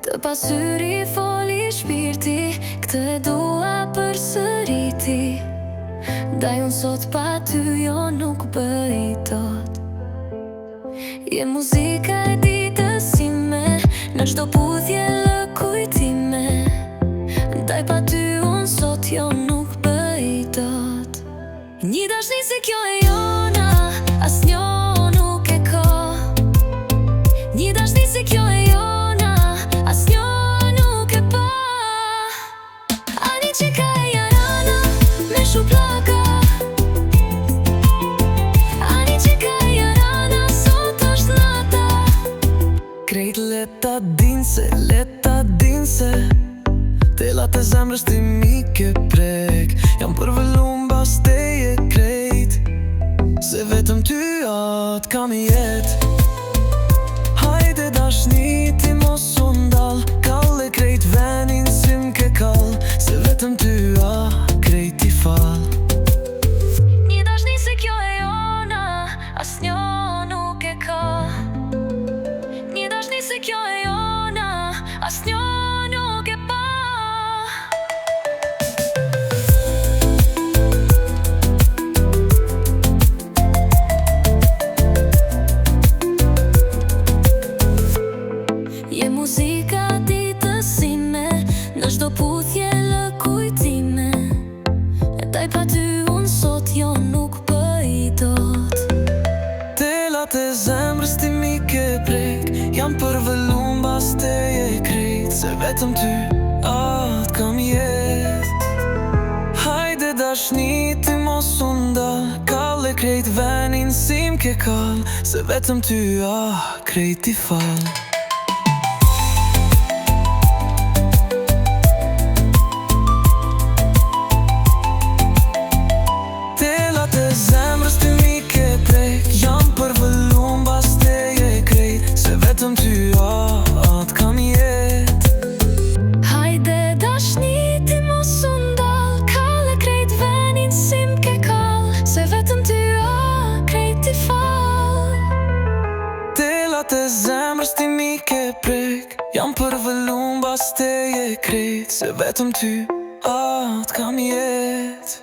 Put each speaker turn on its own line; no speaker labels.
Të pasyri foli shpirti, këtë e dua përsëriti. Daj unë sot pa ty jo nuk bëj dot. Je muzika e ditës ime, në çdo puthje lë kujtime. Daj pa ty unë sot jo nuk bëj dot. Një dashni se kjo e jona, asnjë nuk e ka. Një dashni se kjo e jona, asnjë nuk e pa. Ani qika e jarana, me shuplaka. Ani qika e jarana, sot është nata.
Krejt leta din se telat e zemrës ti mi ke prek. Jam përvëllum bas teje krejt, se vetëm ty atë kam i jet. Hajde dashni ti mos u ndal, kalle krejt venin si m'ke kall, se vetëm ty krejt i fal.
Një dashni se kjo e jona, asnjë nuk e ka. Një dashni se kjo e jona, asnjë nuk e pa. Je muzika ditës ime, në çdo puthje lë kujtime. E daj pa ty unë sot jo nuk bëj dot.
Telat e zemrës ti mi ke prek, jam përvëllum bas teje krejt, se vetëm ty atë kam jet. Hajde dashni ti mos u ndal, kalle krejt venin si m'ke kall, se vetëm ty krejt i fal. Telat e zemrës ti mi ke prek, jam përvëllum bas teje krejt, se vetëm ty atë kam jet.
Hajde dashni ti mos u ndal, kalle krejt venin si m'ke kall, se vetëm ty krejt i fal.
Telat e zemrës ti mi ke prek, jam përvëllum bas teje krejt, se vetëm ty atë kam jet.